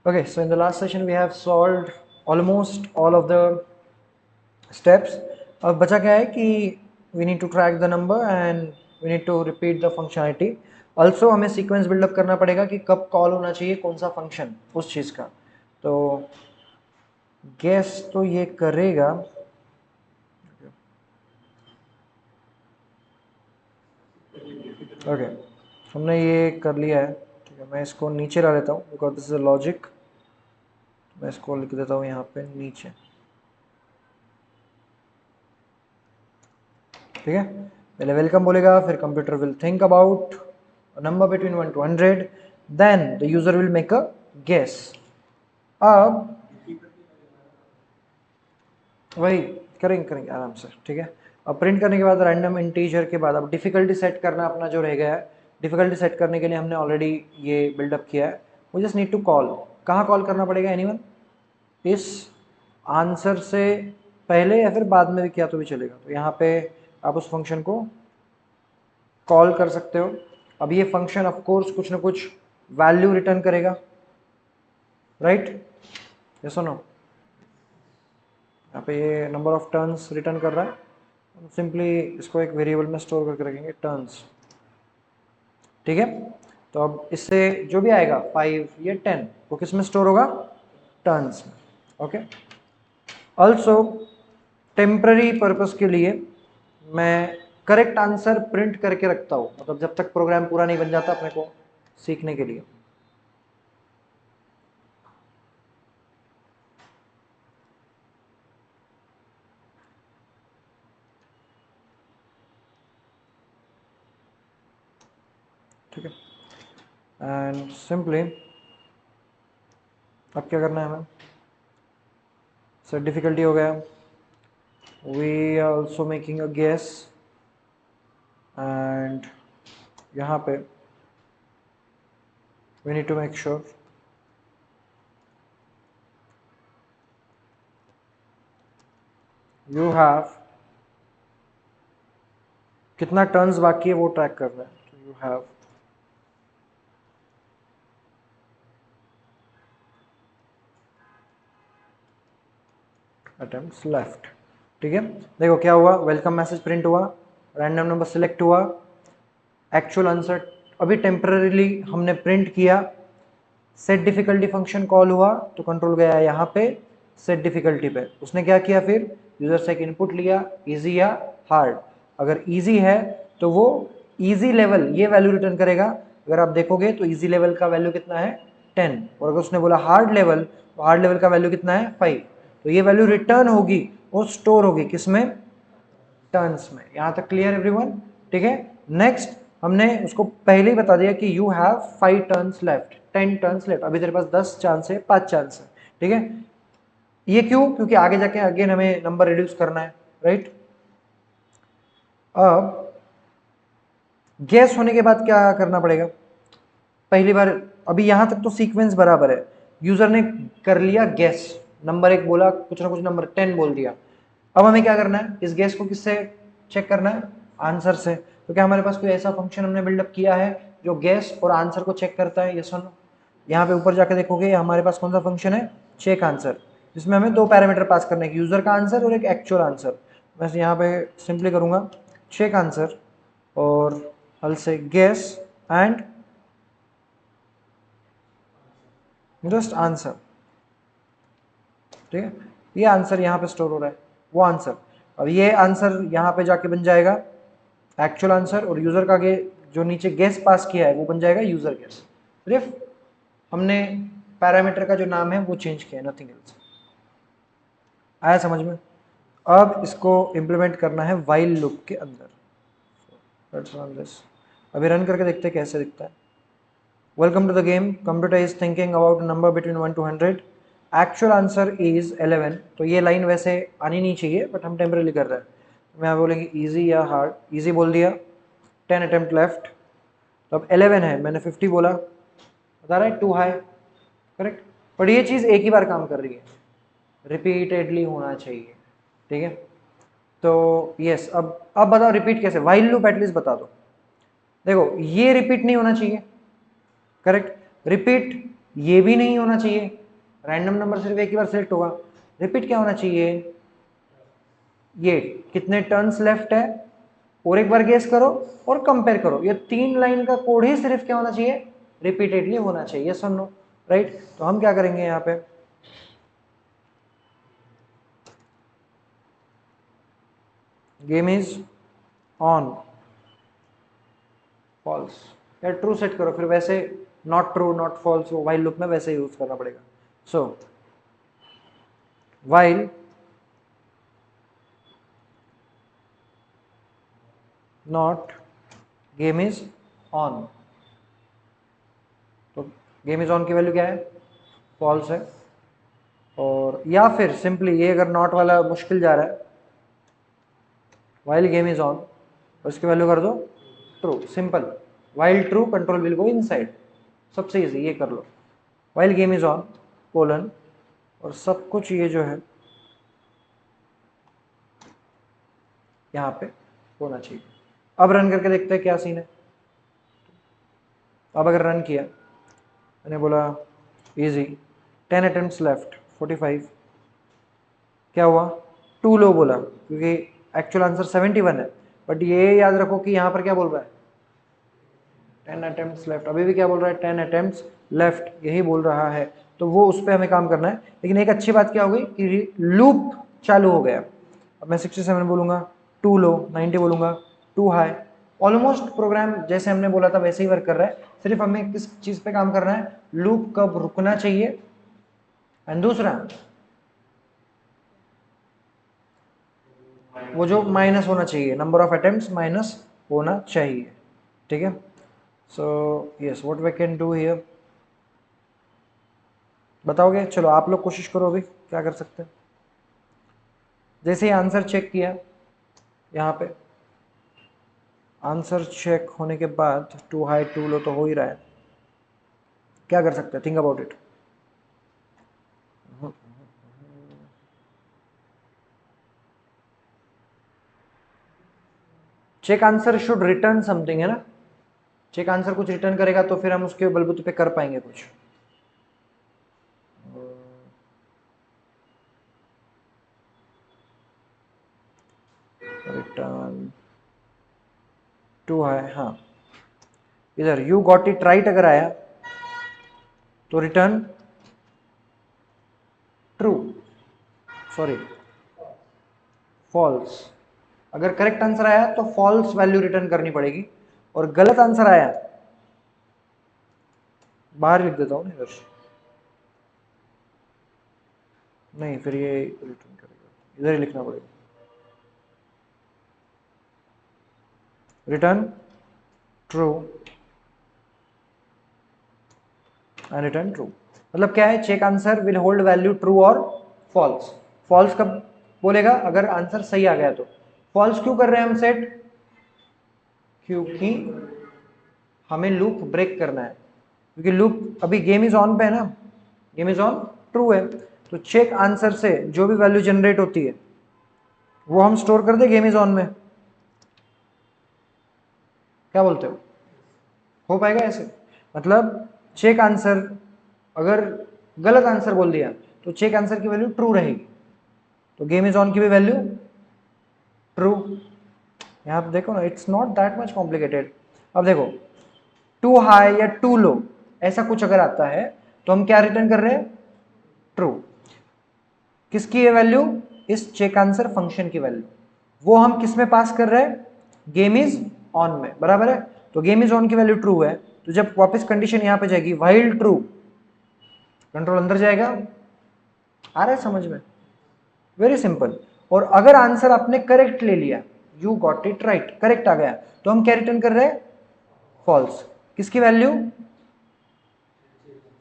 Okay, so in the last session we have solved almost all of the steps. अब बचा क्या है कि we need to track the number and we need to repeat the functionality. Also हमें sequence buildup करना पड़ेगा कि कब कॉल होना चाहिए कौन सा फंक्शन उस चीज़ का. तो गेस तो ये करेगा. ओके, हमने ये कर लिया है. ठीक है, मैं इसको नीचे ला लेता हूँ because this is a logic. मैं इसको लिख देता हूँ यहाँ पे नीचे. ठीक है, पहले वेलकम बोलेगा, फिर computer will think about number between 1 to 100, then the user will make a guess. अब वही करेंगे आराम से. ठीक है, अब प्रिंट करने के बाद रैंडम इंटीजर के बाद अब डिफिकल्टी सेट करना अपना जो रह गया है. डिफिकल्टी सेट करने के लिए हमने ऑलरेडी ये बिल्डअप किया है. We just need to call. कहाँ कॉल करना पड़ेगा एनीवन? इस आंसर से पहले या फिर बाद में भी किया तो भी चलेगा. तो यहाँ पे आप उस फंक्शन को कॉल कर सकते हो. अब ये फंक्शन ऑफ कोर्स कुछ ना कुछ वैल्यू रिटर्न करेगा, राइट? यस और नो? यहाँ पे ये नंबर ऑफ टर्न्स रिटर्न कर रहा है. हम सिंपली इसको एक वेरिएबल में स्टोर करके रखेंगे टर्न्स. ठीक है, तो अब इससे जो भी आएगा 5 या 10 वो किस में स्टोर होगा? टर्न्स में. ओके, ऑल्सो टेम्पररी पर्पस के लिए मैं करेक्ट आंसर प्रिंट करके रखता हूँ, मतलब जब तक प्रोग्राम पूरा नहीं बन जाता अपने को सीखने के लिए. ठीक है, एंड सिंपली अब क्या करना है हमें? सर डिफिकल्टी हो गया. We are also making a guess and यहाँ पे we need to make sure you have कितना टर्न्स बाकी है वो ट्रैक कर रहा है. You have attempts left. ठीक है, देखो क्या हुआ. वेलकम मैसेज प्रिंट हुआ, रैंडम नंबर सिलेक्ट हुआ, एक्चुअल आंसर अभी टेम्पररीली हमने प्रिंट किया. सेट डिफिकल्टी फंक्शन कॉल हुआ तो कंट्रोल गया यहाँ पे सेट डिफिकल्टी पे. उसने क्या किया फिर? यूजर से एक इनपुट लिया, इजी या हार्ड. अगर इजी है तो वो इजी लेवल ये वैल्यू रिटर्न करेगा. अगर आप देखोगे तो इजी लेवल का वैल्यू कितना है? 10. और अगर उसने बोला हार्ड लेवल तो हार्ड लेवल का वैल्यू कितना है? 5. तो ये वैल्यू रिटर्न होगी और स्टोर होगी किसमें? टर्न्स में. यहां तक क्लियर एवरीवन? ठीक है, नेक्स्ट हमने उसको पहले ही बता दिया कि you have 5 turns left, 10 turns left. अभी तेरे पास 10 चांस है, 5 चांस है. ठीक है, ये क्यों? क्योंकि आगे जाके अगेन हमें नंबर रिड्यूस करना है, राइट? अब गैस होने के बाद क्या करना पड़ेगा? पहली बार अभी यहां तक तो सीक्वेंस बराबर है. यूजर ने कर लिया गैस, नंबर 1 बोला, कुछ ना कुछ नंबर 10 बोल दिया. अब हमें क्या करना है? इस गैस को किससे चेक करना है? आंसर से. तो क्या हमारे पास कोई ऐसा फंक्शन हमने बिल्डअप किया है जो गैस और आंसर को चेक करता है? यस और नो? यहाँ पे ऊपर जाके देखोगे हमारे पास कौन सा फंक्शन है? चेक आंसर, जिसमें हमें 2 पैरामीटर पास करने हैं, यूजर का आंसर और एक एक्चुअल आंसर. मैं यहाँ पे सिंपली करूंगा चेक आंसर और I'll say guess and just answer. ठीक है, ये आंसर यहाँ पे स्टोर हो रहा है, वो आंसर. अब ये आंसर यहाँ पे जाके बन जाएगा एक्चुअल आंसर और यूजर का जो नीचे गेस पास किया है वो बन जाएगा यूजर गेस. सिर्फ हमने पैरामीटर का जो नाम है वो चेंज किया, नथिंग एल्स. आया समझ में? अब इसको इंप्लीमेंट करना है व्हाइल लूप के अंदर. Let's run this. अभी रन करके देखते हैं कैसे दिखता है. Welcome to the game. Computer is thinking about a number between 1 to 100. Actual answer is 11. तो ये लाइन वैसे आनी नहीं चाहिए बट हम टेम्पररी कर रहे हैं. मैं बोलेंगे इजी या हार्ड. इजी बोल दिया, 10 अटेम्प्ट लेफ्ट. तो अब 11 है, मैंने 50 बोला, बता रहा है टू हाई. करेक्ट, बट ये चीज़ एक ही बार काम कर रही है, रिपीटेडली होना चाहिए. ठीक है, तो यस. अब बताओ रिपीट कैसे? व्हाइल लूप एटलीस्ट बता दो. देखो ये रिपीट नहीं होना चाहिए, करेक्ट? रिपीट ये भी नहीं होना चाहिए, रैंडम नंबर सिर्फ एक ही बार सिलेक्ट होगा। रिपीट क्या होना चाहिए, ये कितने टर्न्स लेफ्ट है और एक बार गेस करो और कंपेयर करो। ये 3 लाइन का कोड ही सिर्फ क्या होना चाहिए, रिपीटेडली होना चाहिए, यस और नो, राइट। तो हम क्या करेंगे यहाँ पे, गेम इज ऑन, फॉल्स, या ट्रू सेट करो, फिर वैसे नॉट ट्रू नॉट फॉल्स वो व्हाइल लूप में वैसे यूज करना पड़ेगा। सो while not game is on, तो गेम इज ऑन की वैल्यू क्या है, फॉल्स है। और या फिर सिंपली ये अगर नॉट वाला मुश्किल जा रहा है, व्हाइल गेम इज ऑन और इसकी वैल्यू कर दो true, simple, while true control will go inside, सबसे इजी ये कर लो, while game is on colon, और सब कुछ ये जो है यहाँ पे होना चाहिए। अब रन करके देखते हैं क्या सीन है। अब अगर रन किया, मैंने बोला इजी, 10 अटेम्प्ट्स लेफ्ट 45, क्या हुआ, टू लो बोला क्योंकि एक्चुअल आंसर 71 है, बट ये याद रखो कि यहाँ पर क्या बोल रहा है, 10 अटेम्प्ट्स लेफ्ट, अभी भी क्या बोल रहा है, 10 अटेम्प्ट्स लेफ्ट, यही बोल रहा है। तो वो उस पर हमें काम करना है। लेकिन एक अच्छी बात क्या हो गई कि लूप चालू हो गया। अब मैं 67 बोलूंगा, टू लो, 90 बोलूंगा, टू हाई, ऑलमोस्ट प्रोग्राम जैसे हमने बोला था वैसे ही वर्क कर रहा है। सिर्फ हमें किस चीज पे काम करना है, लूप कब रुकना चाहिए, एंड दूसरा वो जो माइनस होना चाहिए, नंबर ऑफ अटेम्प्ट्स माइनस होना चाहिए, ठीक है। So yes, what we can do here, बताओगे, चलो आप लोग कोशिश करो अभी क्या कर सकते हैं। जैसे ही आंसर चेक किया, यहाँ पे आंसर चेक होने के बाद टू हाई टू लो तो हो ही रहा है, क्या कर सकते हैं, think about it. Check answer should return something, है ना, चेक आंसर कुछ रिटर्न करेगा तो फिर हम उसके बलबूते पे कर पाएंगे कुछ। रिटर्न टू है, हाँ, इधर यू गॉट इट राइट अगर आया तो रिटर्न ट्रू, सॉरी फॉल्स। अगर करेक्ट आंसर आया तो फॉल्स वैल्यू रिटर्न करनी पड़ेगी, और गलत आंसर आया, बाहर लिख देता हूँ ना इधर, नहीं फिर ये रिटर्न करेगा, इधर ही लिखना पड़ेगा, return true and return true. मतलब क्या है, check answer will hold value true और फॉल्स। फॉल्स कब बोलेगा, अगर आंसर सही आ गया तो। फॉल्स क्यों कर रहे हैं हम सेट, क्योंकि हमें लूप ब्रेक करना है, क्योंकि लूप अभी गेम इज ऑन पे है ना, गेम इज ऑन ट्रू है, तो चेक आंसर से जो भी वैल्यू जनरेट होती है वो हम स्टोर कर दे गेम इज ऑन में, क्या बोलते हो पाएगा ऐसे। मतलब चेक आंसर अगर गलत आंसर बोल दिया तो चेक आंसर की वैल्यू ट्रू रहेगी, तो गेम इज ऑन की भी वैल्यू ट्रू। यहाँ पे देखो ना, it's not that much complicated. अब देखो टू हाई या टू लो ऐसा कुछ अगर आता है तो हम क्या रिटर्न कर रहे हैं, ट्रू। किसकी है वैल्यू, इस चेक आंसर फंक्शन की वैल्यू, वो हम किस में पास कर रहे हैं, गेम इज ऑन में, बराबर है। तो गेम इज ऑन की वैल्यू ट्रू है, तो जब वापस कंडीशन यहां पे जाएगी व्हाइल ट्रू, कंट्रोल अंदर जाएगा, आ रहा है समझ में, वेरी सिंपल। और अगर आंसर आपने करेक्ट ले लिया, you got it right, correct आ गया, तो हम क्या रिटर्न कर रहे हैं, फॉल्स। किसकी वैल्यू,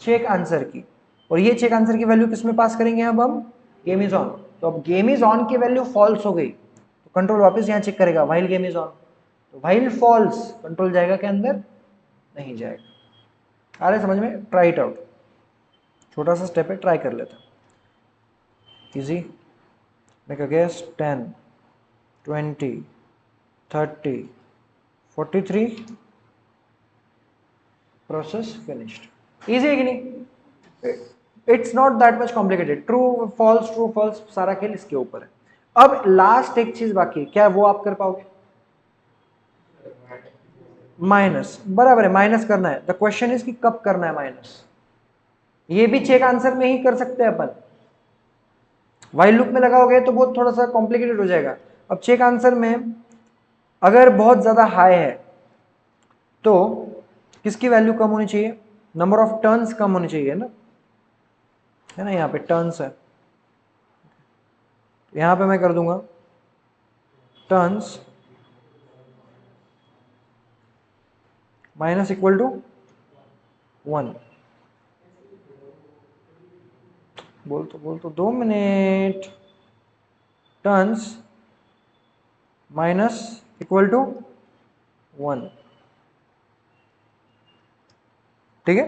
चेक आंसर की। और ये चेक आंसर की वैल्यू किस में पास करेंगे अब हम, गेम इज ऑन। तो अब गेम इज ऑन की वैल्यू फॉल्स हो गई, तो कंट्रोल वापस यहां चेक करेगा व्हाइल गेम इज ऑन, तो व्हाइल फॉल्स कंट्रोल जाएगा के अंदर, नहीं जाएगा। आ रहे समझ में, ट्राई इट आउट, छोटा सा स्टेप है, ट्राई कर लेते हैं, easy. Make a guess, 10 20 30 43, process finished. Easy है कि नहीं, it's not that much complicated, true false सारा खेल इसके ऊपर है। अब लास्ट एक चीज बाकी है, क्या वो आप कर पाओगे? माइनस, बराबर है, माइनस करना है। द क्वेश्चन इज कि कब करना है माइनस। ये भी चेक आंसर में ही कर सकते हैं अपन, वाइल लूप में लगाओगे तो वो थोड़ा सा कॉम्प्लिकेटेड हो जाएगा। अब चेक आंसर में अगर बहुत ज्यादा हाई है तो किसकी वैल्यू कम होनी चाहिए? नंबर ऑफ टर्न्स कम होनी चाहिए ना, है ना, यहाँ पे टर्न्स है, यहाँ पे मैं कर दूंगा टर्न्स माइनस इक्वल टू 1। बोल तो 2 minute. Turns minus equal to 1, ठीक है।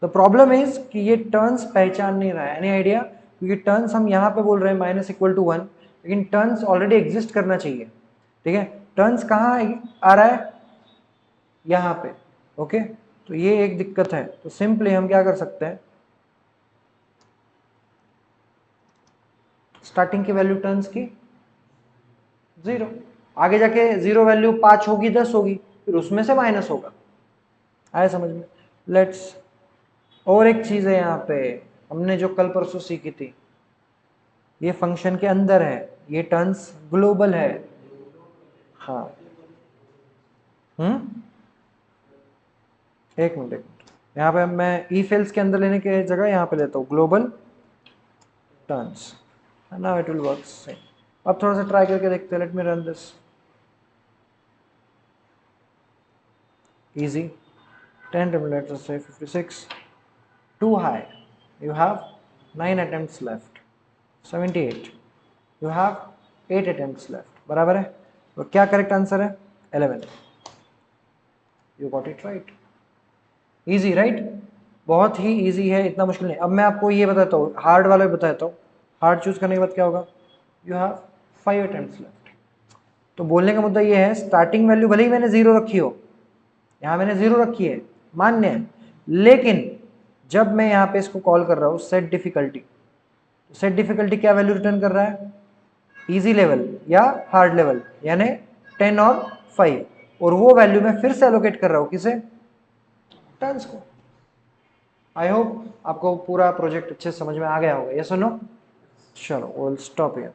द प्रॉब्लम इज कि ये टर्न्स पहचान नहीं रहा है, एनी आइडिया? क्योंकि टर्न्स हम यहाँ पे बोल रहे हैं माइनस इक्वल टू 1, लेकिन टर्न्स ऑलरेडी एग्जिस्ट करना चाहिए, ठीक है। टर्न्स कहाँ आ रहा है? यहाँ पे, ओके। तो ये एक दिक्कत है। तो सिंपली हम क्या कर सकते हैं, स्टार्टिंग की वैल्यू टर्न्स की 0, आगे जाके 0 वैल्यू 5 होगी, 10 होगी, फिर उसमें से माइनस होगा। आया समझ में? लेट्स, और एक चीज है यहाँ पे, हमने जो कल परसों सीखी थी, ये फंक्शन के अंदर है, ये टर्न्स ग्लोबल है। हाँ, एक मिनट, यहाँ पे मैं ई फेल्स के अंदर लेने के जगह यहाँ पे लेता हूँ global turns, now it will work same. अब थोड़ा सा ट्राई करके देखते हैं, let me run this. easy, 10 let's just say 56, too high, you have 9 attempts left, 78, you have 8 attempts left, बराबर है। तो क्या करेक्ट आंसर है? 11। You got it right. Easy right, बहुत ही इजी है, इतना मुश्किल नहीं। अब मैं आपको ये बताता हूँ, हार्ड वाला भी बताता हूँ। हार्ड चूज करने के बाद क्या होगा? You have 5 attempts left. तो बोलने का मुद्दा ये है, स्टार्टिंग वैल्यू भले ही मैंने 0 रखी हो, यहाँ मैंने 0 रखी है, मान्य है, लेकिन जब मैं यहाँ पे इसको कॉल कर रहा हूँ सेट डिफिकल्टी, सेट डिफिकल्टी क्या वैल्यू रिटर्न कर रहा है? इजी लेवल या हार्ड लेवल, यानी 10 और 5, और वो वैल्यू मैं फिर से एलोकेट कर रहा हूँ किसे? टर्न्स को। आई होप आपको पूरा प्रोजेक्ट अच्छे से समझ में आ गया होगा, ये सुनो। चलो, विल स्टॉप हियर।